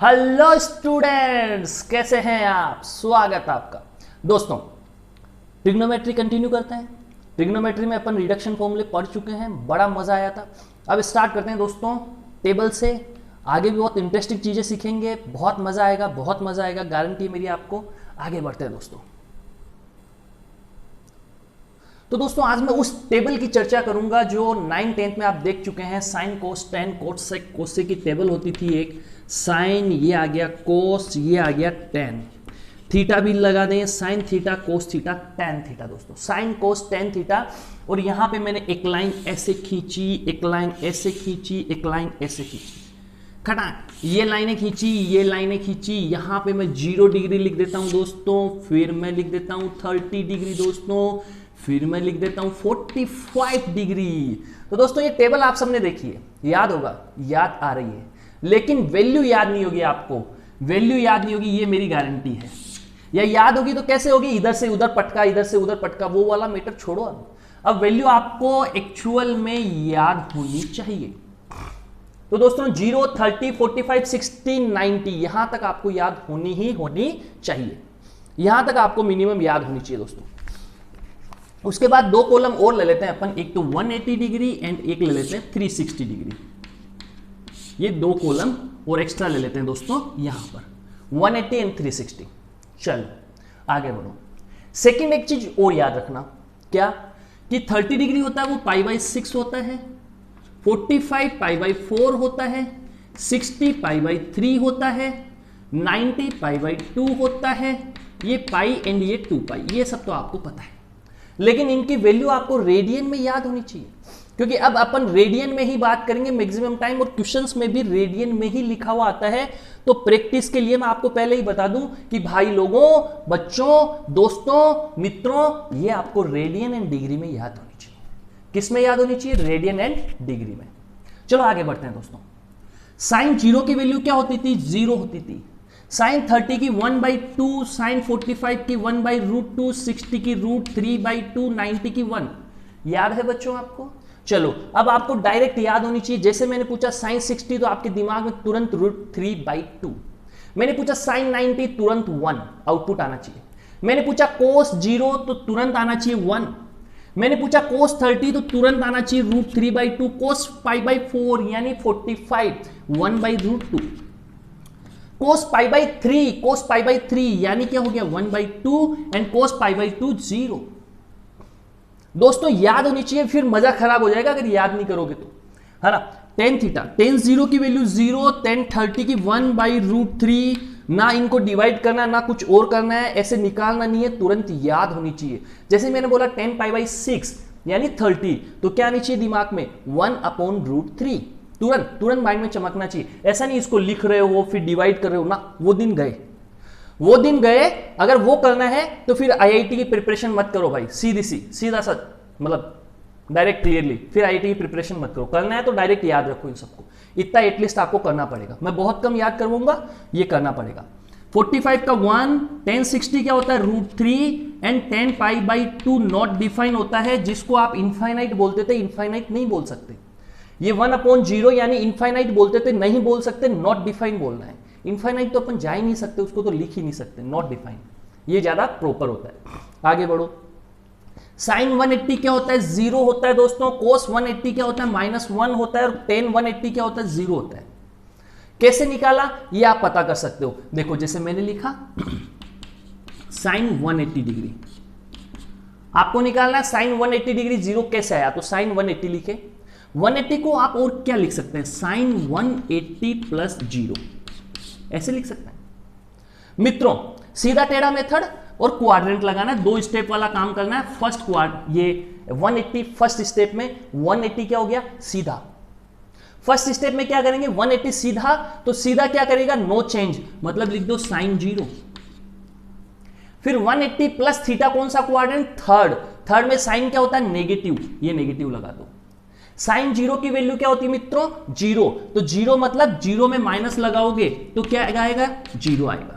Hello students, कैसे हैं आप? स्वागत है आपका। दोस्तों, ट्रिग्नोमेट्री कंटिन्यू करते हैं। ट्रिग्नोमेट्री में अपन रिडक्शन फॉर्मूले पढ़ चुके हैं, बड़ा मजा आया था। अब स्टार्ट करते हैं दोस्तों टेबल से। आगे भी बहुत इंटरेस्टिंग चीजें सीखेंगे, बहुत मजा आएगा, बहुत मजा आएगा, गारंटी है मेरी आपको। आगे बढ़ते हैं दोस्तों। तो दोस्तों आज मैं उस टेबल की चर्चा करूंगा जो 9 10th में आप देख चुके हैं। साइन कोस टेन कोसेक कोसेक की टेबल होती थी एक। साइन ये आ गया, कोस ये आ गया, टेन। थीटा भी लगा दें, sine theta cos theta tan theta. दोस्तों साइन कोस टेन थीटा, और यहां पे मैंने एक लाइन ऐसे खींची, एक लाइन ऐसे खींची, एक लाइन ऐसे खींची, खटाक ये लाइनें खींची, ये लाइनें खींची। यहां पे मैं 0 डिग्री लिख देता हूं दोस्तों, फिर मैं लिख देता हूं 30 डिग्री दोस्तों, फिर मैं लिख देता हूं 45 डिग्री। तो दोस्तों ये टेबल आप सबने देखी है, याद होगा, याद आ रही है, लेकिन वैल्यू याद नहीं होगी आपको। वैल्यू याद नहीं होगी, ये मेरी गारंटी है। या याद होगी तो कैसे होगी? इधर से उधर पटका, इधर से उधर पटका, वो वाला मैटर छोड़ो। अब वैल्यू आपको एक्चुअल में याद होनी चाहिए। तो दोस्तों 0 30 45 60 90 यहां तक आपको याद होनी चाहिए। यहां तक आपको मिनिमम याद होनी चाहिए दोस्तों। उसके बाद दो कॉलम और ले लेते हैं अपन, एक तो 180 डिग्री एंड एक ले लेते हैं 360 डिग्री। ये दो कॉलम और एक्स्ट्रा ले लेते हैं दोस्तों यहां पर, 180 एंड 360। चलो आगे बढ़ो। सेकंड एक चीज और याद रखना, क्या कि 30 डिग्री होता है वो π/6 होता है, 45 π/4 होता है, 60 π/3 होता है, 90 π/2 होता है। ये पाई एंड ये 2π, ये सब तो आपको पता है, लेकिन इनकी वैल्यू आपको रेडियन में याद होनी चाहिए, क्योंकि अब अपन रेडियन में ही बात करेंगे मैक्सिमम टाइम, और क्वेश्चंस में भी रेडियन में ही लिखा हुआ आता है। तो प्रैक्टिस के लिए मैं आपको पहले ही बता दूं कि भाई लोगों, बच्चों, दोस्तों, मित्रों, ये आपको रेडियन एंड डिग्री में याद होनी चाहिए। किस में याद होनी चाहिए? रेडियन एंड डिग्री में। चलो आगे बढ़ते हैं दोस्तों। साइन 0 की वैल्यू क्या होती थी? 0 होती थी। साइन 30 की 1/2, साइन 45 की 1/√2, 60 की √3/2, 90 की 1। याद है बच्चों आपको? चलो अब आपको डायरेक्ट याद होनी चाहिए। जैसे मैंने पूछा साइन 60 तो आपके दिमाग में तुरंत √3/2। मैंने पूछा साइन 90 तुरंत 1 आउटपुट आना चाहिए। मैंने पूछा कोस 0 तो तुरंत आना चाहिए 1। मैंने पूछा कोस 30 तो तुरंत आना चाहिए √3/2। कोस π/4 यानी 45 1/√2। कोस π/3 यानी क्या हो गया? 1/2 एंड कोस π/2 0। दोस्तों याद होनी चाहिए, फिर मजा खराब हो जाएगा अगर याद नहीं करोगे तो, है ना। टेन थीटा, टेन 0 की वैल्यू 0, टेन 30 की 1/√3। ना इनको डिवाइड करना, ना कुछ और करना है, ऐसे निकालना नहीं है, तुरंत याद होनी चाहिए। जैसे मैंने बोला 10 π/6 यानी 30, तो क्या आनी चाहिए दिमाग में? 1/√3। तुरंत माइंड में चमकना चाहिए। ऐसा नहीं इसको लिख रहे हो फिर डिवाइड कर रहे हो ना, वो दिन गए, वो दिन गए। अगर वो करना है तो फिर आईआईटी की प्रिपरेशन मत करो भाई, सीधा सा, मतलब डायरेक्ट क्लियरली, फिर आईआईटी की प्रिपरेशन मत करो। करना है तो डायरेक्ट याद रखो इन सबको, इतना एटलीस्ट आपको करना पड़ेगा। मैं बहुत कम याद करवाऊंगा, ये करना पड़ेगा। 45 का 1, 10 60 क्या होता है? √3 एंड 10 π/2 नॉट डिफाइन होता है, जिसको आप इनफाइनाइट बोलते थे, इनफाइनाइट नहीं बोल सकते। ये 1/0 यानी इनफाइनाइट बोलते थे, नहीं बोल सकते, नॉट डिफाइन बोलना है। इनफाइनाइट तो अपन जा ही नहीं सकते, उसको तो लिख ही नहीं सकते, नॉट डिफाइन, ये ज्यादा प्रॉपर होता है। आगे बढ़ो। साइन 180 क्या होता है? 0 होता है दोस्तों। कोस 180 क्या होता है? -1 होता है। और टेन 180 क्या होता है? 0 होता है। कैसे निकाला ये आप पता कर सकते हो। देखो जैसे मैंने लिखा साइन 180 डिग्री, आपको निकालना है साइन 180 डिग्री 0 कैसे आया, तो साइन 180 लिखे। 180 को आप और क्या लिख सकते हैं? साइन 180 + 0 ऐसे लिख सकते हैं। मित्रों सीधा टेढ़ा मेथड और क्वाड्रेंट लगाना है, 2 स्टेप वाला काम करना है। फर्स्ट ये 180 फर्स्ट स्टेप में 180 क्या हो गया? सीधा। फर्स्ट स्टेप में क्या करेंगे? 180 सीधा, तो सीधा क्या करेगा? नो चेंज, मतलब लिख दो साइन 0। फिर 180 + थीटा, कौन सा क्वाड्रेंट? थर्ड में साइन क्या होता है? नेगेटिव, ये नेगेटिव लगा दो। साइन 0 की वैल्यू क्या होती है मित्रों? 0, तो 0 मतलब 0 में माइनस लगाओगे तो क्या आएगा? 0 आएगा।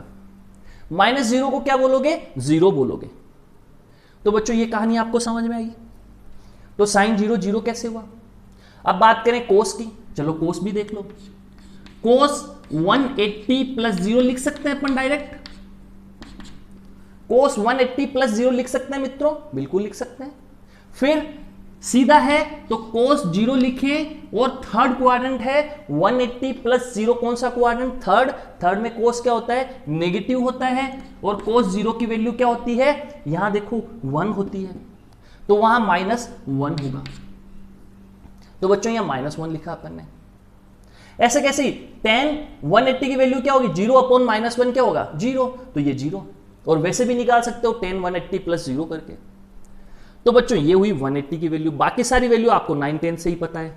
-0 को क्या बोलोगे? 0 बोलोगे। तो बच्चों ये कहानी आपको समझ में आई? तो साइन 0 0 कैसे हुआ? अब बात करें कोस की, चलो कोस भी देख लो। कोस 180 प्लस 0 लिख सकते हैं अपन डायरेक्ट। कोस 180 प्लस 0 लिख सकते हैं मित्रों, बिल्कुल लिख सकते हैं। फिर सीधा है तो कोस 0 लिखें और थर्ड क्वाड्रेंट है 180 प्लस 0, कौन सा क्वाड्रेंट? थर्ड में कोस क्या होता है? नेगेटिव होता है। और कोस 0 की वैल्यू क्या होती है? यहां देखो 1 होती है, तो वहां -1 होगा। तो बच्चों यहां -1 लिखा अपन ने। ऐसे कैसे? tan 180 की वैल्यू क्या होगी? 0 अपॉन -1 क्या होगा? 0, तो ये 0। और वैसे भी निकाल सकते हो tan 180 प्लस 0 करके। तो बच्चों ये हुई 180 की वैल्यू। बाकी सारी वैल्यू आपको 9 10 से ही पता है,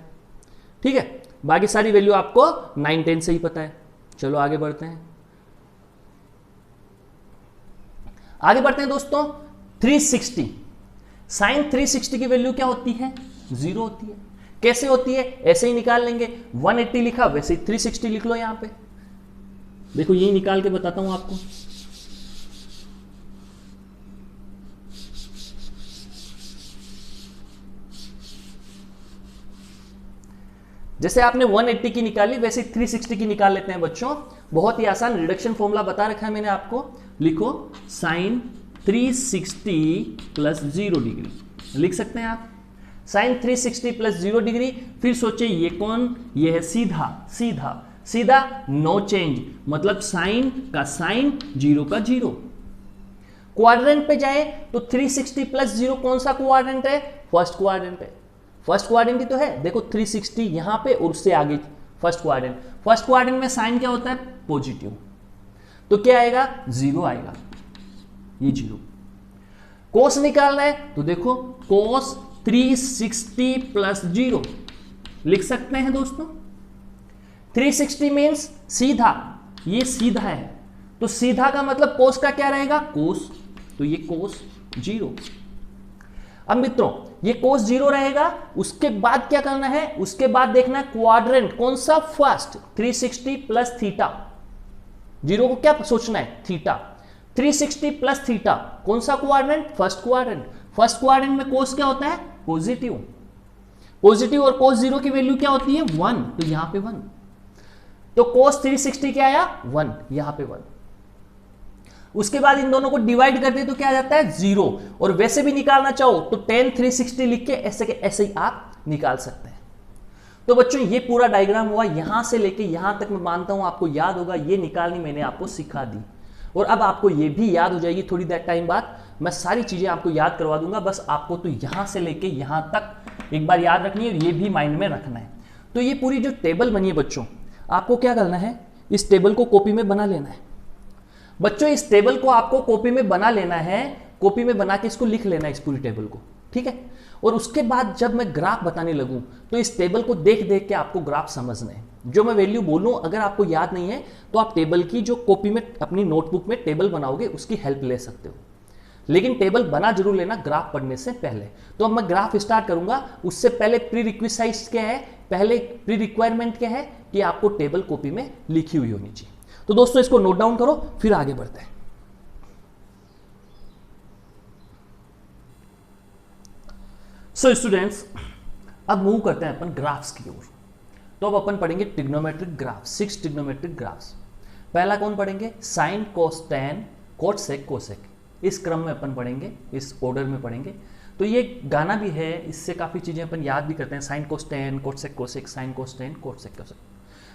ठीक है, बाकी सारी वैल्यू आपको 9 10 से ही पता है। चलो आगे बढ़ते हैं, आगे बढ़ते हैं दोस्तों। 360 साइन 360 की वैल्यू क्या होती है? 0 होती है। कैसे होती है? ऐसे ही निकाल लेंगे। 180 लिखा, वैसे ही 360 लिख लो। यहां पे देखो, यही निकाल के बताता हूं आपको। जैसे आपने 180 की निकाली, वैसे 360 की निकाल लेते हैं बच्चों। बहुत ही आसान रिडक्शन फॉर्मूला बता रखा है मैंने आपको। लिखो साइन 360 प्लस 0 डिग्री, लिख सकते हैं आप साइन 360 प्लस 0 डिग्री। फिर सोचिए ये कौन? ये है सीधा, सीधा सीधा, नो चेंज, मतलब साइन का साइन, 0 का 0। क्वाड्रेंट पे जाए तो 360 प्लस 0 कौन सा क्वाड्रेंट है? फर्स्ट क्वाड्रेंट है। फर्स्ट क्वाड्रेंट ही तो है, देखो 360 यहां पे और उससे आगे फर्स्ट क्वाड्रेंट। फर्स्ट क्वाड्रेंट में साइन क्या होता है? पॉजिटिव, तो क्या आएगा? 0 आएगा, ये 0। कोस निकालना है तो देखो कोस 360 प्लस 0 लिख सकते हैं दोस्तों। 360 मीन्स सीधा, ये सीधा है, तो सीधा का मतलब कोस का क्या रहेगा? कोस, तो ये कोस 0। अब मित्रों ये कोस 0 रहेगा। उसके बाद क्या करना है? उसके बाद देखना है क्वाड्रेंट कौन सा? फर्स्ट। 360 प्लस थीटा, 0 को क्या सोचना है? थीटा। 360 प्लस थीटा कौन सा quadrant? First quadrant. First quadrant में कोस क्या होता है? पॉजिटिव। पॉजिटिव और कोस 0 की वैल्यू क्या होती है? 1, तो यहां पे 1। तो कोस 360 क्या आया? 1, यहां पे 1। उसके बाद इन दोनों को डिवाइड कर दे तो क्या आ जाता है? 0। और वैसे भी निकालना चाहो तो tan 360 लिख के ऐसे ही आप निकाल सकते हैं। तो बच्चों ये पूरा डायग्राम हुआ, यहां से लेके यहां तक मैं मानता हूं आपको याद होगा। ये निकालनी मैंने आपको सिखा दी, और अब आपको ये भी याद हो जाएगी। थोड़ी देर टाइम बाद मैं सारी चीजें आपको याद करवा दूंगा, बस आपको तो यहां से लेके यहां तक एक बार याद रखनी है, ये भी माइंड में रखना है। तो ये पूरी जो टेबल बनी है बच्चों, आपको क्या करना है? इस टेबल को कॉपी में बना लेना है बच्चों। इस टेबल को आपको कॉपी में बना लेना है, कॉपी में बना के इसको लिख लेना है, इस पूरी टेबल को, ठीक है। और उसके बाद जब मैं ग्राफ बताने लगूं तो इस टेबल को देख देख के आपको ग्राफ समझना है। जो मैं वैल्यू बोलूं अगर आपको याद नहीं है तो आप टेबल की जो कॉपी में अपनी नोटबुक में टेबल बनाओगे उसकी हेल्प ले सकते हो, लेकिन टेबल बना जरूर लेना ग्राफ पढ़ने से पहले। तो अब मैं ग्राफ स्टार्ट करूंगा, उससे पहले प्री रिक्विसाइट क्या है? पहले प्री रिक्वायरमेंट क्या है कि आपको टेबल कॉपी में लिखी हुई होनी चाहिए। तो दोस्तों इसको नोट डाउन करो, फिर आगे बढ़ते हैं। सो स्टूडेंट्स अब मूव करते हैं अपन ग्राफ्स की ओर। तो अब अपन पढ़ेंगे ट्रिग्नोमेट्रिक ग्राफ, 6 ट्रिग्नोमेट्रिक ग्राफ्स। पहला कौन पढ़ेंगे? Sign, cos, tan, cot sec, cosec. इस क्रम में अपन पढ़ेंगे, इस ऑर्डर में पढ़ेंगे। तो ये गाना भी है, इससे काफ़ी चीज़ें अपन याद भी करते हैं। Sine cos tan, cot sec cosec, sine cos tan, cot sec cosec.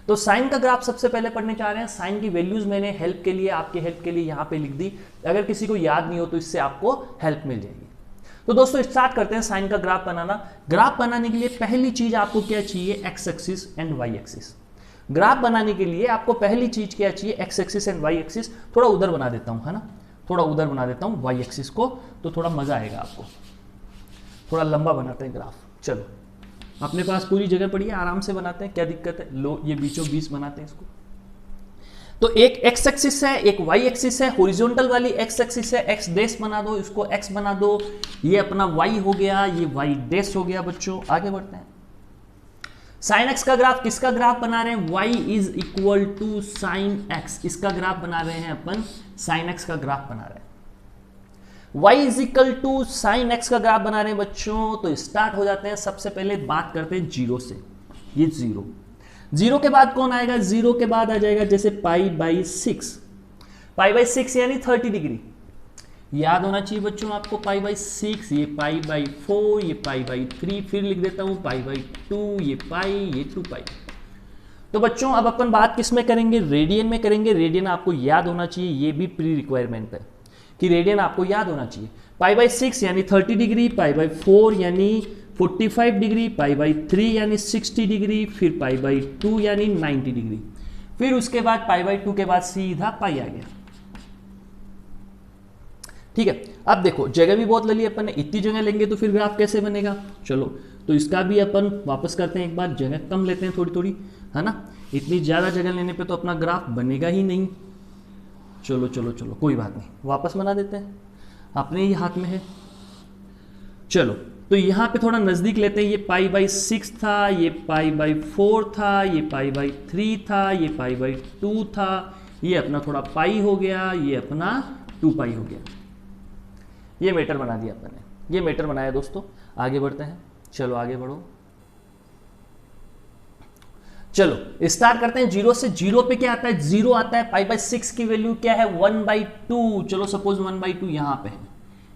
तो साइन का ग्राफ सबसे पहले पढ़ने चाह रहे हैं। साइन की वैल्यूज मैंने हेल्प के लिए, आपके हेल्प के लिए यहाँ पे लिख दी। अगर किसी को याद नहीं हो तो इससे आपको हेल्प मिल जाएगी। तो दोस्तों स्टार्ट करते हैं साइन का ग्राफ बनाना। ग्राफ बनाने के लिए पहली चीज आपको क्या चाहिए? X axis and y axis. Graph बनाने के लिए आपको पहली चीज क्या चाहिए? X axis and y axis. थोड़ा उधर बना देता हूँ, है ना, थोड़ा उधर बना देता हूँ वाई एक्सिस को, तो थोड़ा मजा आएगा आपको। थोड़ा लंबा बनाते हैं ग्राफ। चलो अपने पास पूरी जगह पड़ी है, आराम से बनाते हैं, क्या दिक्कत है? लो ये बीचों बीच बनाते हैं इसको। तो एक एक्स एक्सिस है, एक वाई एक्सिस है। हॉरिजॉन्टल वाली एक्स एक्सिस है, एक्स डैश बना दो, इसको एक्स बना दो। ये अपना वाई हो गया, ये वाई डैश हो गया। बच्चों आगे बढ़ते हैं। साइन एक्स का ग्राफ, किसका ग्राफ बना रहे हैं? Y is equal to sine x, इसका ग्राफ बना रहे हैं अपन। साइन एक्स का ग्राफ बना रहे हैं। y is equal to sine x का ग्राफ बना रहे हैं बच्चों। तो स्टार्ट हो जाते हैं। सबसे पहले बात करते हैं जीरो से, ये जीरो। जीरो के बाद कौन आएगा, जीरो के बाद आ जाएगा जैसे पाई बाई 6, पाई बाई 6 यानी 30 डिग्री। याद होना चाहिए बच्चों आपको पाई बाई 6, ये पाई बाई 4, ये पाई बाई 3, फिर लिख देता हूं पाई बाई 2, ये पाई, ये 2 पाई। तो बच्चों अब अपन बात किस में करेंगे, रेडियन में करेंगे। रेडियन आपको याद होना चाहिए, ये भी प्री रिक्वायरमेंट है कि रेडियन आपको याद होना चाहिए। पाई बाई 6 यानी 30 डिग्री, पाई बाई 4 यानी 45 डिग्री, पाई बाई 3 यानी 60 डिग्री, फिर पाई बाई 2 यानी 90 डिग्री, फिर उसके बाद पाई बाई 2 के बाद सीधा पाई आ गया। ठीक है, अब देखो जगह भी बहुत ले ली अपन ने, इतनी जगह लेंगे तो फिर ग्राफ कैसे बनेगा। चलो तो इसका भी अपन वापस करते हैं, एक बार जगह कम लेते हैं थोड़ी थोड़ी, है ना। इतनी ज़्यादा जगह लेने पे तो अपना ग्राफ बनेगा ही नहीं। चलो चलो चलो कोई बात नहीं, वापस बना देते हैं, अपने ही हाथ में है। चलो तो यहाँ पे थोड़ा नज़दीक लेते हैं, ये पाई बाई 6 था, ये पाई बाई 4 था, ये पाई बाई 3 था, ये पाई बाई 2 था, ये अपना थोड़ा पाई हो गया, ये अपना 2 पाई हो गया। ये मीटर बना दिया अपन ने, ये मीटर बनाया दोस्तों। आगे बढ़ते हैं, चलो आगे बढ़ो। चलो स्टार्ट करते हैं जीरो से। जीरो पे क्या आता है, जीरो आता है। पाई बाई 6 की वैल्यू क्या है, 1/2। चलो सपोज 1/2 यहां पे है,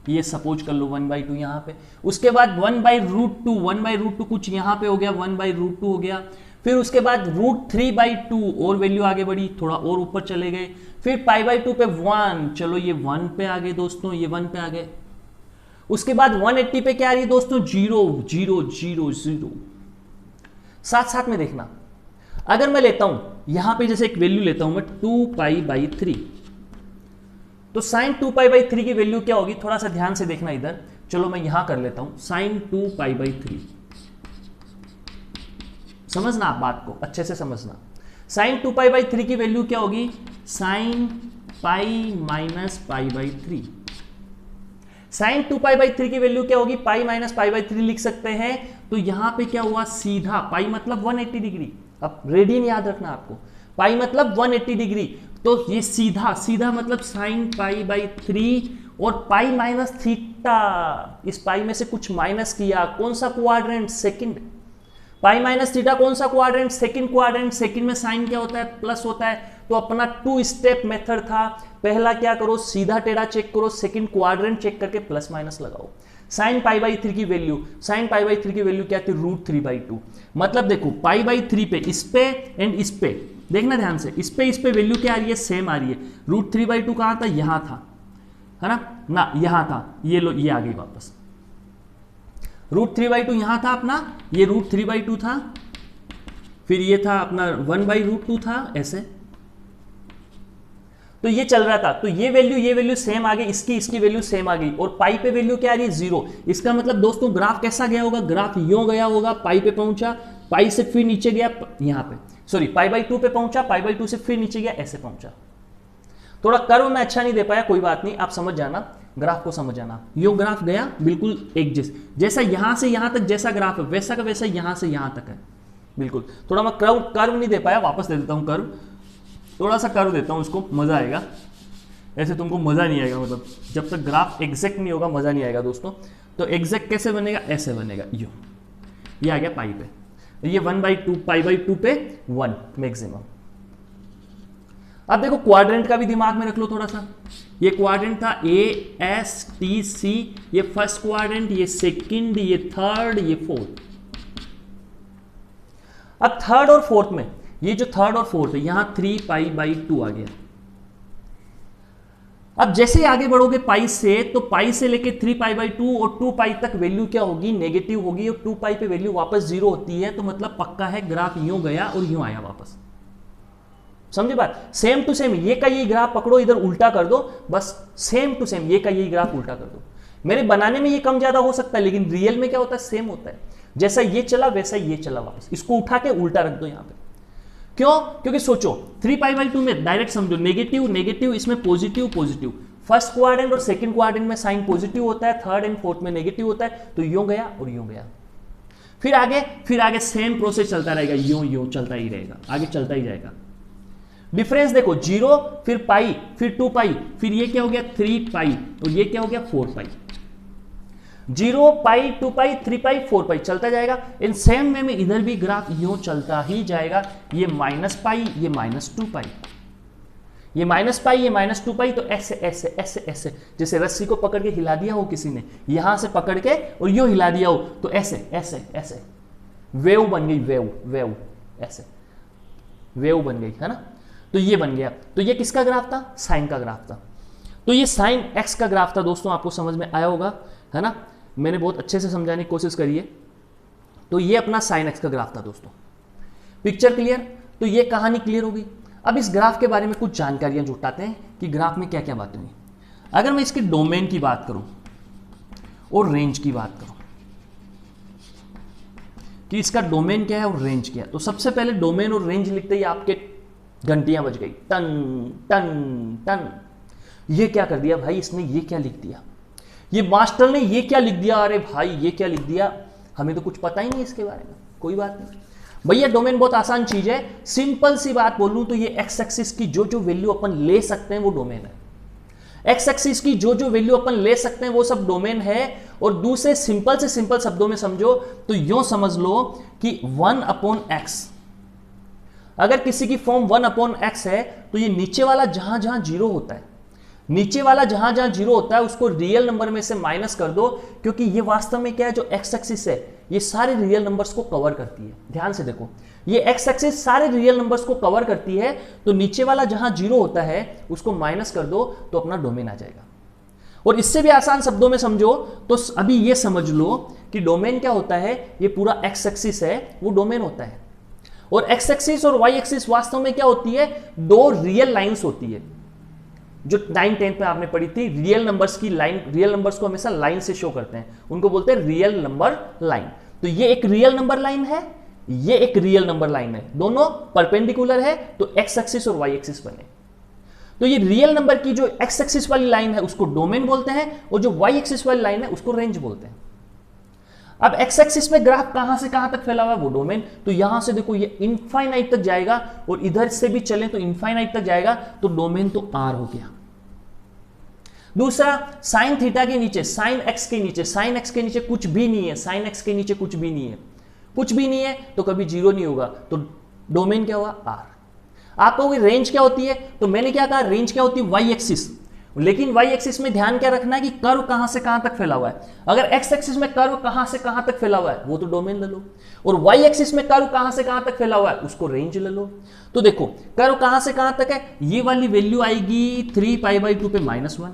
ये सपोज कर लो 1/2 यहां पे। उसके बाद 1/√2, 1/√2 कुछ यहां पे हो गया, 1/√2 हो गया। फिर उसके बाद √3/2 और वैल्यू आगे बढ़ी, थोड़ा और ऊपर चले गए। फिर पाई बाई 2 पे 1, चलो ये 1 पे आ गए दोस्तों, ये 1 पे आ गए। उसके बाद 180 पे क्या आ रही है दोस्तों, 0 0 0 0। साथ साथ में देखना, अगर मैं लेता हूं यहां पे जैसे एक वैल्यू लेता हूं मैं 2 पाई बाई 3, तो साइन 2 पाई बाई 3 की वैल्यू क्या होगी, थोड़ा सा ध्यान से देखना इधर। चलो मैं यहां कर लेता हूं साइन 2 पाई बाई 3। समझना आप बात को अच्छे से समझना। साइन 2 पाई बाई 3 की वैल्यू क्या होगी, sine pi minus pi by 3। Sine 2 pi by 3 की वैल्यू क्या होगी, पाई माइनस पाई बाई 3 लिख सकते हैं। तो यहां पे क्या हुआ, सीधा पाई मतलब 180 डिग्री। अब रेडियन याद रखना आपको, पाई मतलब 180 डिग्री। तो ये सीधा सीधा मतलब साइन पाई बाई 3 और पाई माइनस थीटा। इस पाई में से कुछ माइनस किया, कौन सा quadrant, second. Pi minus theta कौन सा क्वाड्रेंट, सेकंड क्वाड्रेंट। सेकंड में साइन क्या होता है, प्लस होता है। तो अपना 2 स्टेप मेथड था। पहला क्या करो, सीधा टेढ़ा चेक करो, सेकंड क्वाड्रेंट चेक करके प्लस माइनस लगाओ। साइन पाई बाई 3 की वैल्यू, साइन पाई बाई 3 की वैल्यू क्या थी, √3/2। मतलब देखो पाई बाई 3 पे, इस पे एंड इस पे, देखना ध्यान से, इस पे वैल्यू क्या आ रही है, सेम आ रही है। √3/2 कहां था, यहां था, है ना यहां था। ये लो, ये आ गई वापस। √3/2 यहां था अपना, ये √3/2 था, फिर ये था अपना 1/√2 था, ऐसे। तो ये चल रहा था। तो ये वैल्यू सेम आ गई, इसकी वैल्यू सेम आ गई। और पाई पे वैल्यू क्या आ रही है, 0। इसका मतलब दोस्तों ग्राफ कैसा गया होगा, ग्राफ यूं गया होगा, पाई पे पहुंचा, पाई से फिर नीचे गया यहां पे, सॉरी पाई बाई 2 पे पहुंचा, पाई बाई 2 से फिर नीचे गया, ऐसे पहुंचा। थोड़ा कर्व मैं अच्छा नहीं दे पाया, कोई बात नहीं, आप समझ जाना, ग्राफ को समझ जाना। यो ग्राफ गया बिल्कुल एक जैसा यहां से यहां तक जैसा ग्राफ है, वैसा का वैसा यहां से यहां तक है बिल्कुल। थोड़ा मैं कर्व नहीं दे पाया, वापस दे देता हूं कर्व, थोड़ा सा कर्व देता हूं, उसको मजा आएगा। ऐसे तुमको मजा नहीं आएगा, मतलब जब तक ग्राफ एग्जैक्ट नहीं होगा मजा नहीं आएगा दोस्तों। तो एग्जैक्ट कैसे बनेगा, ऐसे बनेगा। ये आ गया पाई पे, ये 1/2 पाई बाई 2 पे 1 मैक्सिमम। अब देखो क्वाड्रेंट का भी दिमाग में रख लो थोड़ा सा। ये क्वाड्रेंट था ASTC, ये फर्स्ट क्वाड्रेंट, ये सेकंड, ये थर्ड, ये फोर्थ। अब थर्ड और फोर्थ में, ये जो थर्ड और फोर्थ है, यहां 3 पाई बाई 2 आ गया। अब जैसे आगे बढ़ोगे पाई से, तो पाई से लेके 3 पाई बाई 2 और 2 पाई तक वैल्यू क्या होगी, नेगेटिव होगी। और 2 पाई पे वैल्यू वापस 0 होती है। तो मतलब पक्का है ग्राफ यूं गया और यूं आया वापस। समझे बात, सेम टू सेम ये का ये ग्राफ पकड़ो, इधर उल्टा कर दो, बस सेम टू सेम ये का ये ग्राफ उल्टा कर दो। मेरे बनाने में ये कम ज्यादा हो सकता है, लेकिन रियल में क्या होता है, सेम होता है। जैसा ये चला वैसा ये चला वापस। इसको उठा के उल्टा रख दो यहां पे। क्यों, क्योंकि सोचो 3 पाई बाई 2 में डायरेक्ट समझो, नेगेटिव नेगेटिव, इसमें पॉजिटिव पॉजिटिव। फर्स्ट क्वाड्रेंट और सेकंड क्वाड्रेंट में साइन पॉजिटिव होता है, थर्ड एंड फोर्थ में नेगेटिव होता है। तो यूं गया और यूं गया। फिर आगे सेम प्रोसेस चलता रहेगा, यूं चलता ही रहेगा, आगे चलता ही जाएगा। डिफरेंस देखो, 0 फिर पाई फिर 2 पाई, फिर ये क्या हो गया 3 पाई और ये क्या हो गया 4 पाई। 0 पाई 2 पाई 3 पाई 4 पाई चलता जाएगा। इन सेम वे में इधर भी ग्राफ यूं चलता ही जाएगा। ये माइनस पाई, ये -2 पाई, ये माइनस पाई, ये -2 पाई, तो ऐसे ऐसे ऐसे ऐसे, जैसे रस्सी को पकड़ के हिला दिया हो किसी ने, यहां से पकड़ के और यूं हिला दिया हो, तो ऐसे ऐसे ऐसे वेव बन गई, वेव वेव, ऐसे वेव बन गई, है ना। तो ये बन गया। तो ये किसका ग्राफ था? साइन का ग्राफ था। तो ये साइन एक्स का ग्राफ था दोस्तों, आपको समझ में आया होगा, है ना। मैंने बहुत अच्छे से समझाने की कोशिश करी है। तो ये अपना साइन एक्स का ग्राफ था दोस्तों। Picture clear? तो ये कहानी क्लियर होगी। अब इस ग्राफ के बारे में कुछ जानकारियां जुटाते हैं कि ग्राफ में क्या क्या बातें हुई। अगर मैं इसके डोमेन की बात करूं और रेंज की बात करूं कि इसका डोमेन क्या है और रेंज क्या है, तो सबसे पहले डोमेन और रेंज लिखते ही आपके घंटियां बज गई, टन टन टन। ये क्या कर दिया भाई इसने, ये क्या लिख दिया, ये मास्टर ने ये क्या लिख दिया, अरे भाई ये क्या लिख दिया, हमें तो कुछ पता ही नहीं इसके बारे में। कोई बात नहीं भैया, डोमेन बहुत आसान चीज है। सिंपल सी बात बोलूं तो ये एक्स एक्सिस की जो जो वैल्यू अपन ले सकते हैं वो डोमेन है। एक्स एक्सिस की जो जो वैल्यू अपन ले सकते हैं वो सब डोमेन है। और दूसरे सिंपल से सिंपल शब्दों में समझो तो यूं समझ लो कि 1/x, अगर किसी की फॉर्म 1/x है तो ये नीचे वाला जहां जहां जीरो होता है, नीचे वाला जहां जहां जीरो होता है उसको रियल नंबर में से माइनस कर दो, क्योंकि ये वास्तव में क्या है, जो एक्स एक्सिस है ये सारे रियल नंबर्स को कवर करती है। ध्यान से देखो, ये एक्स एक्सिस सारे रियल नंबर्स को कवर करती है, तो नीचे वाला जहां जीरो होता है उसको माइनस कर दो तो अपना डोमेन आ जाएगा। और इससे भी आसान शब्दों में समझो तो अभी ये समझ लो कि डोमेन क्या होता है, ये पूरा एक्स एक्सिस है वो डोमेन होता है। और एक्स एक्सिस और वाई एक्सिस वास्तव में क्या होती है, दो रियल लाइंस होती है, जो 9th 10th में आपने पढ़ी थी। रियल नंबर्स की लाइन, रियल नंबर्स को हमेशा लाइन से शो करते हैं, उनको बोलते हैं रियल नंबर लाइन। तो ये एक रियल नंबर लाइन है, ये एक रियल नंबर लाइन है, दोनों परपेंडिकुलर है, तो एक्स एक्सिस और वाई एक्सिस बने। तो ये रियल नंबर की जो एक्स एक्सिस वाली लाइन है उसको डोमेन बोलते हैं, और जो वाई एक्सिस वाली लाइन है उसको रेंज बोलते हैं। अब एक्स एक्सिस में ग्राफ कहां से कहां तक फैला हुआ है वो डोमेन। तो यहां से देखो ये इनफाइनाइट तक जाएगा, और इधर से भी चले तो इनफाइनाइट तक जाएगा, तो डोमेन तो आर हो गया। दूसरा, साइन थीटा के नीचे, साइन एक्स के नीचे, साइन एक्स के नीचे कुछ भी नहीं है, साइन एक्स के नीचे कुछ भी नहीं है, कुछ भी नहीं है तो कभी जीरो नहीं होगा, तो डोमेन क्या हुआ, आर। आप कहोगे रेंज क्या होती है, तो मैंने क्या कहा, रेंज क्या होती है, वाई एक्सिस। लेकिन वाई एक्सिस में ध्यान क्या रखना है कि कर्व कहां से कहां तक फैला हुआ है। अगर एक्स एक्सिस में कर्व कहां से कहां तक फैला हुआ है वो तो डोमेन ले लो, और वाई एक्सिस में कर्व कहां से कहां तक फैला हुआ है उसको रेंज ले लो। तो देखो कर्व कहां से कहां तक है, ये वाली वैल्यू आएगी 3π/2 पे -1,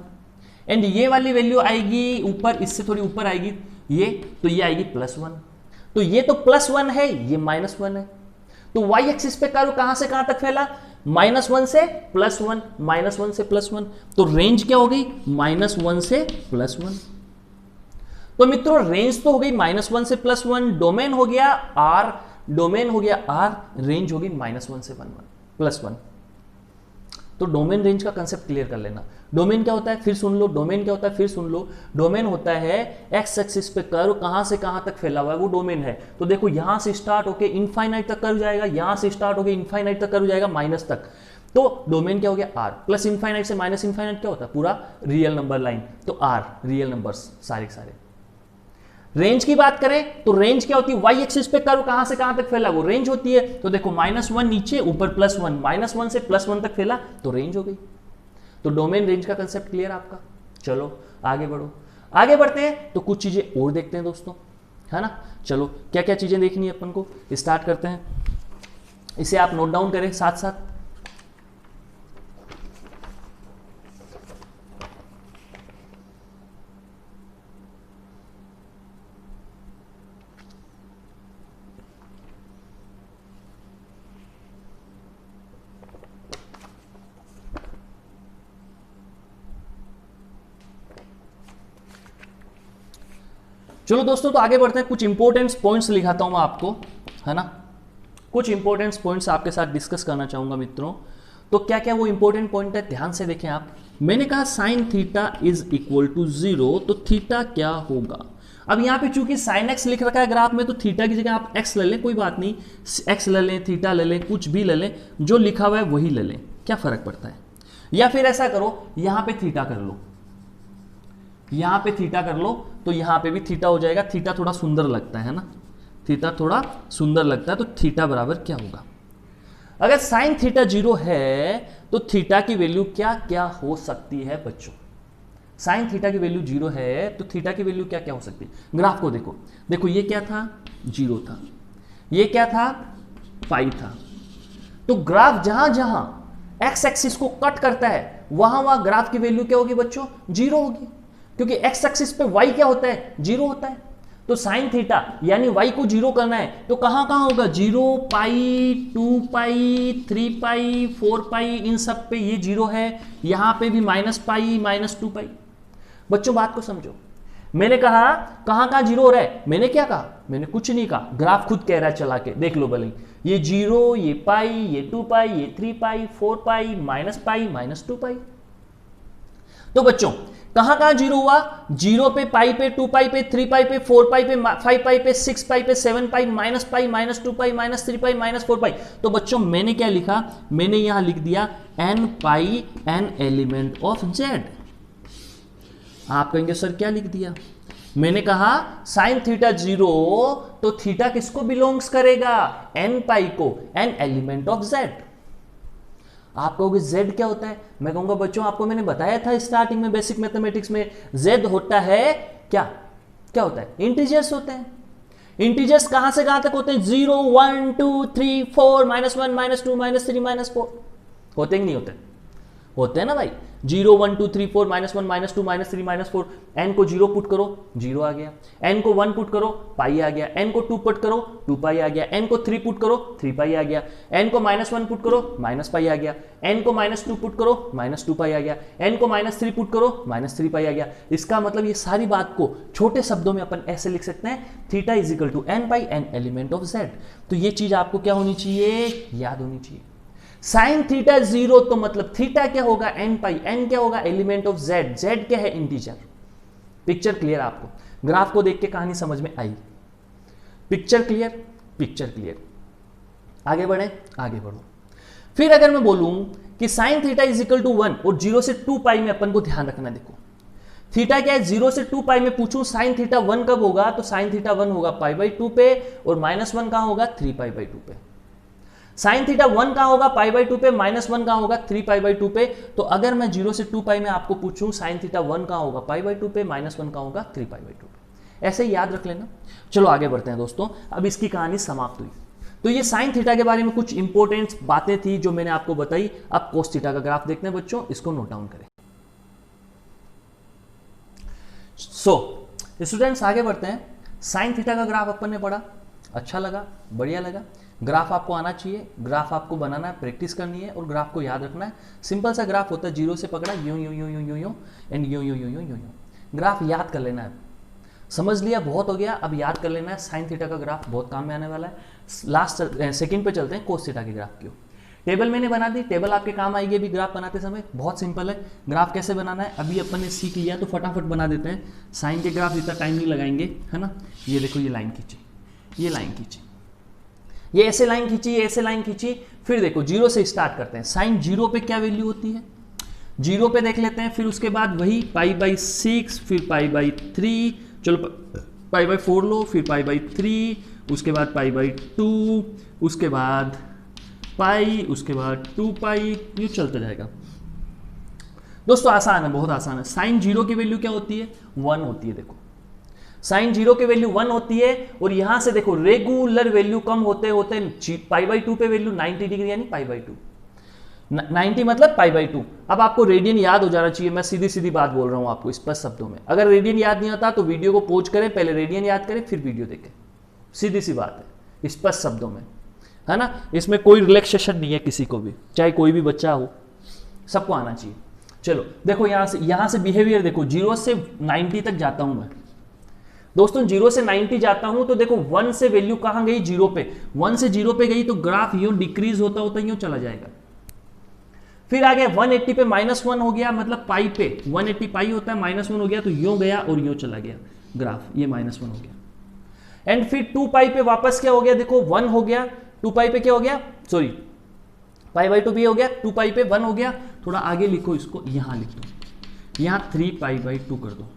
एंड ये वाली वैल्यू आएगी ऊपर, इससे थोड़ी ऊपर आएगी ये, तो ये आएगी +1। तो ये तो +1 है, ये -1 है। तो वाई एक्सिस पे कर्व कहां से कहां तक फैला, -1 से +1, -1 से +1, तो रेंज क्या हो गई, -1 से +1। तो मित्रों रेंज तो हो गई -1 से +1, डोमेन हो गया आर, डोमेन हो गया आर, रेंज हो गई -1 से +1। तो डोमेन रेंज का कंसेप्ट क्लियर कर लेना। डोमेन क्या होता है फिर सुन लो, डोमेन क्या होता है फिर सुन लो। डोमेन होता है एक्स एक्सिस पे कर्व कहां से कहां तक फैला हुआ है वो डोमेन है। तो देखो यहां से स्टार्ट होके इनफाइनाइट तक कर्व जाएगा, यहां से स्टार्ट होके इनफाइनाइट तक कर्व जाएगा माइनस तक, तो डोमेन क्या हो गया आर। प्लस इनफाइनाइट से माइनस इनफाइनाइट क्या होता है, पूरा रियल नंबर लाइन, तो आर रियल नंबर्स सारे के सारे। रेंज की बात करें तो रेंज क्या होती है, वाई एक्सिस पे कर्व कहां से कहां तक फैला वो रेंज होती है। तो देखो -1 नीचे, ऊपर +1, -1 से +1 तक फैला तो रेंज हो गई। तो डोमेन रेंज का कंसेप्ट क्लियर आपका। चलो आगे बढ़ो, आगे बढ़ते हैं तो कुछ चीजें और देखते हैं दोस्तों, है ना। चलो क्या क्या चीजें देखनी है अपन को, स्टार्ट करते हैं। इसे आप नोट डाउन करें साथ साथ। चलो दोस्तों तो आगे बढ़ते हैं, कुछ इंपॉर्टेंट पॉइंट्स लिखाता हूं मैं आपको, है ना। कुछ इंपॉर्टेंट पॉइंट्स आपके साथ डिस्कस करना चाहूंगा मित्रों। तो क्या क्या वो इंपॉर्टेंट पॉइंट है, ध्यान से देखें आप। मैंने कहा sine theta is equal to 0, तो थीटा क्या होगा। अब यहां पे चूंकि साइन एक्स लिख रखा है ग्राफ में, तो थीटा की जगह आप एक्स ले लें, कोई बात नहीं, एक्स ले लें, थीटा ले लें, कुछ भी ले लें, जो लिखा हुआ है वही ले लें, क्या फर्क पड़ता है। या फिर ऐसा करो, यहां पे थीटा कर लो, यहां पे थीटा कर लो, तो यहाँ पे भी थीटा हो जाएगा। थीटा थोड़ा सुंदर लगता है ना, थीटा थोड़ा सुंदर लगता है, तो थीटा बराबर क्या होगा? अगर साइन थीटा 0 है तो थीटा की वैल्यू क्या क्या हो सकती है बच्चों? साइन थीटा की वैल्यू 0 है तो थीटा की वैल्यू क्या क्या हो सकती है? ग्राफ को देखो, देखो ये क्या था? 0 था। ये क्या था? पाई था। तो ग्राफ जहां जहां एक्स एक्सिस को कट करता है वहां वहां ग्राफ की वैल्यू क्या होगी बच्चों? 0 होगी, क्योंकि एक्स एक्सिस पे वाई क्या होता है? 0 होता है। तो साइन थीटा यानी वाई को 0 करना है तो कहां कहां होगा? 0, पाई, 2 पाई, 3 पाई, 4 पाई, इन सब पे ये 0 है। यहां पे भी माइनस पाई, माइनस 2 पाई। बच्चों बात को समझो, मैंने कहा कहां कहां 0 हो रहा है? मैंने क्या कहा? मैंने कुछ नहीं कहा, ग्राफ खुद कह रहा है, चला के देख लो भले। ये 0, ये पाई, ये 2 पाई, ये 3 पाई, 4 पाई, माइनस 2 पाई। तो बच्चों कहां कहां 0 हुआ? 0 पे, पाई पे, 2 पाई पे, 3 पाई पे, 4 पाई पे, 5 पाई पे, 6 पाई पे, 7 पाई, माइनस 2 पाई, माइनस 3 पाई, माइनस 4 पाई। तो बच्चों मैंने क्या लिखा? मैंने यहां लिख दिया n pi n element of z। आप कहेंगे सर क्या लिख दिया? मैंने कहा साइन थीटा 0 तो थीटा किसको बिलोंग्स करेगा? n पाई को, n एलिमेंट ऑफ z। आप कहोगे z क्या होता है? मैं कहूंगा बच्चों आपको मैंने बताया था स्टार्टिंग में बेसिक मैथमेटिक्स में, z होता है क्या? क्या होता है? इंटीजर्स होते हैं। इंटीजर्स कहां से कहां तक होते हैं? 0, 1, 2, 3, 4, -1, -2, -3, -4 होते कि नहीं होते? होते हैं ना भाई। 0, 1, 2, 3, 4, -1, -2, -3, -4। n को 0 पुट करो, 0 आ गया। n को 1 पुट करो, पाई आ गया। n को 2 पुट करो, 2 पाई आ गया। n को 3 पुट करो, 3 पाई आ गया। n को -1 पुट करो, माइनस पाई आ गया। n को -2 पुट करो, -2 पाई आ गया। n को -3 पुट करो, -3 पाई आ गया। इसका मतलब ये सारी बात को छोटे शब्दों में अपन ऐसे लिख सकते हैं, theta is equal to n pi n element of z। तो ये चीज आपको क्या होनी चाहिए? याद होनी चाहिए। साइन थीटा 0 तो मतलब थीटा क्या होगा? n pi. n क्या होगा? Element of z। z क्या है? इंटीजर। Picture clear? आपको ग्राफ को देख के कहानी समझ में आई? Picture clear? Picture clear. आगे बढ़े, आगे बढ़ो। फिर अगर मैं बोलूं कि sine theta is equal to 1 और 0 से 2 पाई में अपन को ध्यान रखना, देखो थीटा क्या है? 0 से 2 पाई में पूछूं साइन थीटा 1 कब होगा? तो साइन थीटा 1 होगा π/2 पे, और -1 कहां होगा? 3π/2 पे। साइन थीटा 1 कहां होगा? π/2 पे। -1 कहां होगा? 3π/2 पे। तो अगर मैं 0 से 2 पाई में आपको पूछूं साइन थीटा 1 कहां होगा? π/2 पे, -1 कहां होगा? 3π/2 पे। ऐसे ही याद रख लेना। चलो आगे बढ़ते हैं दोस्तों, अब इसकी कहानी समाप्त हुई। तो ये साइन थीटा के बारे में कुछ इंपॉर्टेंट बातें थी जो मैंने आपको बताई। अब कोस थीटा का ग्राफ देखते हैं बच्चों, इसको नोट डाउन करें। स्टूडेंट्स आगे बढ़ते हैं। साइन थीटा का ग्राफ अपन ने पढ़ा, अच्छा लगा, बढ़िया लगा। ग्राफ आपको आना चाहिए, ग्राफ आपको बनाना है, प्रैक्टिस करनी है और ग्राफ को याद रखना है। सिंपल सा ग्राफ होता है, 0 से पकड़ा, यूं यूं यूं यूं यूं यूं एंड यूं यूं यूं यूं यूं यूं। ग्राफ याद कर लेना है। समझ लिया, बहुत हो गया, अब याद कर लेना है। साइन थीटा का ग्राफ बहुत काम में आने वाला है। लास्ट सेकंड पे चलते हैं कोस थीटा के ग्राफ की। टेबल मैंने बना दी, टेबल आपके काम आएगी अभी ग्राफ बनाते समय। बहुत सिंपल है, ग्राफ कैसे बनाना है अभी अपन ने सीख लिया, तो फटाफट बना देते हैं। साइन के ग्राफ इतना टाइम नहीं लगाएंगे, है ना। ये देखो, ये लाइन खींची, ये लाइन खींची, ये ऐसे लाइन खींची, ये ऐसे लाइन खींची। फिर देखो 0 से स्टार्ट करते हैं। साइन 0 पे क्या वैल्यू होती है? 0 पे देख लेते हैं। फिर उसके बाद वही π/6, फिर π/3, चलो π/4 लो, फिर π/3, उसके बाद π/2, उसके बाद पाई, उसके बाद 2 पाई, यूं चलता जाएगा। दोस्तों आसान है, बहुत आसान है। साइन 0 की वैल्यू क्या होती है? 1 होती है। देखो साइन 0 की वैल्यू 1 होती है, और यहां से देखो रेगुलर वैल्यू कम होते होते π/2 पे वैल्यू 90 डिग्री यानी π/2, 90 मतलब π/2। अब आपको रेडियन याद हो जाना चाहिए, मैं सीधी सीधी बात बोल रहा हूं आपको स्पष्ट शब्दों में। अगर रेडियन याद नहीं आता तो वीडियो को पॉज करें, पहले रेडियन याद करें फिर वीडियो देखें। सीधी सी बात है, स्पष्ट शब्दों में, है ना। इसमें कोई रिलैक्सेशन नहीं है किसी को भी, चाहे कोई भी बच्चा हो, सबको आना चाहिए। चलो देखो यहां से बिहेवियर देखो, 0 से 90 तक जाता हूं मैं दोस्तों। 0 से 90 जाता हूं तो देखो 1 से वैल्यू कहां गई? 0 पे। 1 से 0 पे गई तो ग्राफ यूं डिक्रीज होता होता यूं चला जाएगा। फिर आ गया 180 पे -1 हो गया, मतलब पाई पे 180 पाई होता है, -1 हो गया तो यूं गया और यूं चला गया ग्राफ, ये -1 हो गया। एंड फिर 2 पाई पे वापस क्या हो गया? देखो 1 हो गया, 2 पाई पे क्या हो गया? सॉरी π/2 भी हो गया, 2 पाई पे 1 हो गया। थोड़ा आगे लिखो इसको, यहां लिख दो, यहां 3π/2 कर दो।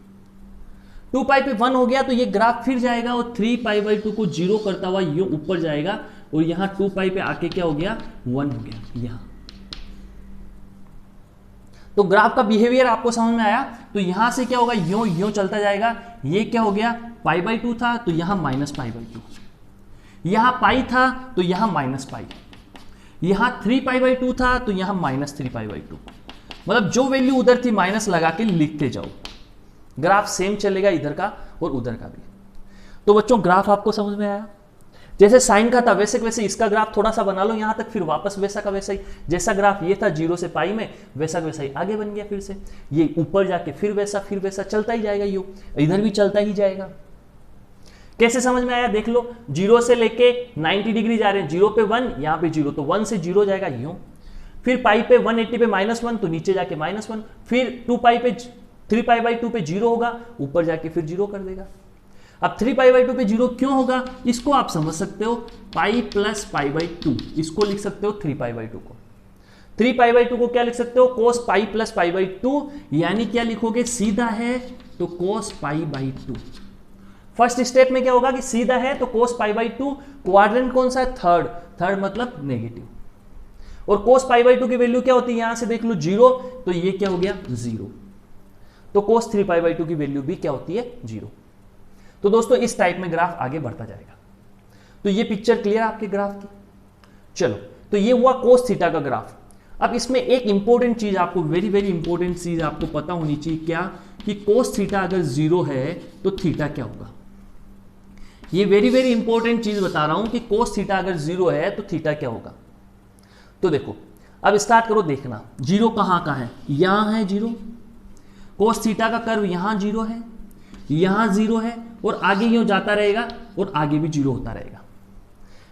2 पाई पे 1 हो गया तो ये ग्राफ फिर जाएगा और 3 पाई बाई 2 को जीरो करता हुआ यूं ऊपर जाएगा और यहां 2 पाई पे आके क्या हो गया 1 हो गया यहां। तो ग्राफ का बिहेवियर आपको समझ में आया। तो यहां से क्या होगा यूं यूं चलता जाएगा, ये क्या हो गया पाई बाई 2 था तो यहां माइनस पाई बाई 2, यहां पाई था तो यहां माइनस पाई, यहां 3 पाई बाई 2 था तो यहां माइनस 3 पाई बाई 2, मतलब जो वैल्यू उधर थी माइनस लगा के लिखते जाओ, ग्राफ सेम चलेगा इधर का और उधर का भी। तो बच्चों ग्राफ आपको समझ में आया, जैसे साइन का था वैसे वैसे इसका ग्राफ थोड़ा सा बना लो यहां तक, फिर वापस वैसा का वैसा ही, जैसा ग्राफ ये था 0 से पाई में वैसा का वैसा ही आगे बन गया, फिर से ये ऊपर जाके फिर वैसा चलता ही जाएगा, यू इधर भी चलता ही जाएगा। कैसे समझ में आया देख लो, 0 से लेके 90 डिग्री जा रहे हैं, 0 पे 1 यहां पे 0, तो 1 से 0 जाएगा यूं, फिर पाई पे 180 पे -1 तो नीचे जाके -1, फिर 2 पाई पे 3 पाई बाई 2 पे 0 होगा, ऊपर जाके फिर 0 कर देगा। अब 3 पाई बाई 2 पे 0 क्यों होगा इसको आप समझ सकते हो, पाई प्लस पाई बाई 2 इसको लिख सकते हो 3 पाई बाई 2 को, 3 पाई बाई 2 को क्या लिख सकते हो कोस पाई प्लस पाई बाई 2, यानी क्या लिखोगे सीधा है तो कोस पाई बाई 2। फर्स्ट स्टेप में क्या होगा कि सीधा है तो कोस पाई बाई 2, क्वाड्रेंट कौन सा है थर्ड मतलब नेगेटिव, और कोस पाई बाई 2 की वैल्यू क्या होती है यहां से देख लो 0, तो ये क्या हो गया 0, तो कोस 3 पाई बाई 2 की वैल्यू भी क्या होती है 0। तो दोस्तों इस टाइप में ग्राफ आगे बढ़ता जाएगा। तो ये पिक्चर क्लियर आपके ग्राफ की। चलो तो ये हुआ कोस थीटा का ग्राफ। अब इसमें एक इंपॉर्टेंट चीज आपको वेरी वेरी इंपॉर्टेंट चीज आपको पता होनी चाहिए, क्या कि कोस थीटा अगर 0 है तो थीटा क्या होगा। ये वेरी वेरी इंपॉर्टेंट चीज बता रहा हूं कि कोस थीटा अगर 0 है तो थीटा क्या होगा। तो देखो अब स्टार्ट करो देखना, 0 कहां का है, यहां है 0, कोस थीटा का कर्व यहां 0 है, यहां 0 है और आगे यूं जाता रहेगा और आगे भी 0 होता रहेगा,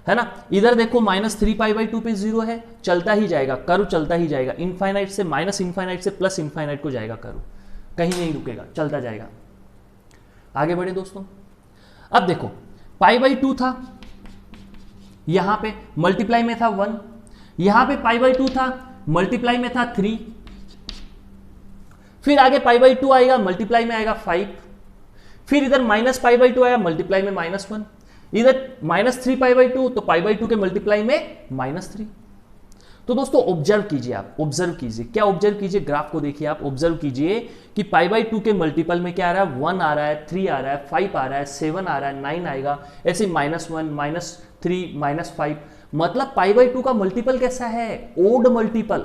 है ना। इधर देखो -3 पाई बाई 2 पे 0 है, चलता ही जाएगा कर्व, चलता ही जाएगा, इनफाइनाइट से माइनस इनफाइनाइट से प्लस इनफाइनाइट को जाएगा कर्व, कहीं नहीं रुकेगा, चलता जाएगा। आगे बढ़े दोस्तों, अब देखो पाई बाई 2 था, यहां पे मल्टीप्लाई में था 1, यहां पे पाई बाई 2 था मल्टीप्लाई में था 3, फिर आगे पाई बाई 2 आएगा मल्टीप्लाई में आएगा 5, फिर इधर माइनस पाई बाई 2 आया मल्टीप्लाई में -1, इधर -3 पाई बाई 2 तो पाई बाई 2 के मल्टीप्लाई में -3। तो दोस्तों ऑब्जर्व कीजिए, आप ऑब्जर्व कीजिए, क्या ऑब्जर्व कीजिए, ग्राफ को देखिए, आप ऑब्जर्व कीजिए कि पाई बाई 2 के मल्टीपल में क्या आ रहा है 1 आ रहा है, 3 आ रहा है, 5 आ रहा है, 7 आ रहा है, 9 आएगा, ऐसे -1 -3 -5, मतलब पाई बाई 2 का मल्टीपल कैसा है ओड मल्टीपल।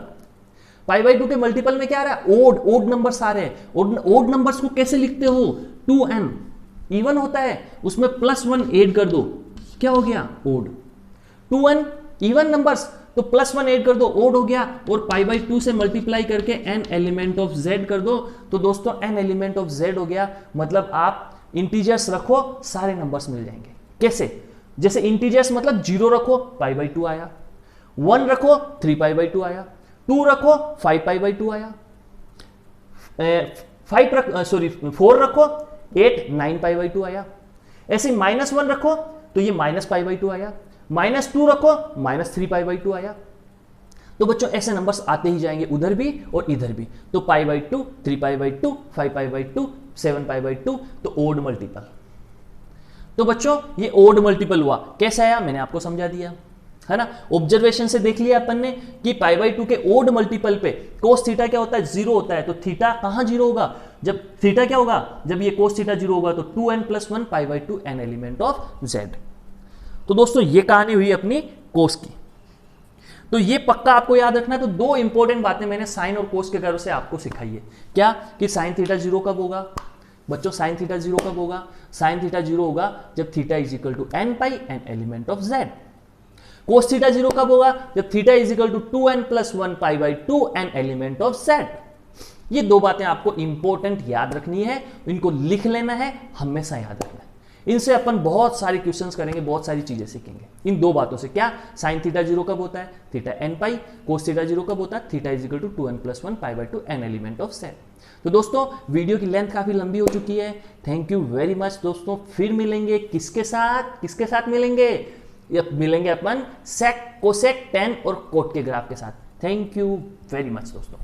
पाई बाई 2 के मल्टीपल में क्या आ रहा है ओड नंबर्स आ रहे हैं, ओड नंबर्स को कैसे लिखते हो 2n, इवन होता है उसमें +1 ऐड कर दो, क्या हो गया ओड, 2n इवन नंबर्स तो +1 ऐड कर दो ओड हो गया, और पाई बाई 2 से मल्टीप्लाई करके n एलिमेंट ऑफ z कर दो, तो दोस्तों n एलिमेंट ऑफ z हो गया, मतलब आप इंटीजर्स रखो सारे नंबर्स मिल जाएंगे। कैसे, जैसे इंटीजर्स मतलब 0 रखो पाई बाई 2 आया, 1 रखो 3 पाई बाई 2 आया, 2 रखो 5 पाई बाई 2 आया, 4 रखो 8 9 पाई बाई 2 आया, ऐसे -1 रखो तो ये -पाई बाई 2 आया, -2 रखो -3 पाई बाई 2 आया। तो बच्चों ऐसे नंबर्स आते ही जाएंगे उधर भी और इधर भी, तो pi by 2 3 pi by 2 5 pi by 2 7 pi by 2, तो ओड मल्टीपल। तो बच्चों ये ओड मल्टीपल हुआ, कैसे आया मैंने आपको समझा दिया, है ना। ऑब्जर्वेशन से देख लिया अपन ने कि पाई बाई 2 के ओड मल्टीपल पे कोस थीटा क्या होता है 0 होता है, तो थीटा कहां 0 होगा, जब थीटा क्या होगा, जब ये कोस थीटा 0 होगा तो 2n + 1 pi by 2 n element of z। तो दोस्तों ये कहानी हुई अपनी कोस की। तो ये पक्का आपको याद रखना है। तो दो इंपॉर्टेंट बातें मैंने साइन और कोस के कर्व से आपको सिखाई है, क्या कि साइन थीटा 0 कब होगा बच्चों, साइन थीटा 0 कब होगा, साइन थीटा 0 होगा जब theta = n pi n element of z। Cos theta 0 कब होगा, जब theta = 2n + 1 pi by 2 n element of z। ये दो बातें आपको इंपॉर्टेंट याद रखनी है, इनको लिख लेना है, हमेशा याद रखना है। इनसे अपन बहुत सारे क्वेश्चंस करेंगे, बहुत सारी चीजें सीखेंगे इन दो बातों से। क्या, साइन थीटा 0 कब होता है, थीटा n पाई, कोस थीटा 0 कब होता है, theta = 2n + 1 pi by 2 n element of z। तो दोस्तों वीडियो की लेंथ काफी लंबी हो चुकी है, थैंक यू वेरी मच दोस्तों। फिर मिलेंगे किसके साथ मिलेंगे, मिलेंगे अपन सेक, कोसेक, टेन और कोट के ग्राफ के साथ। थैंक यू वेरी मच दोस्तों।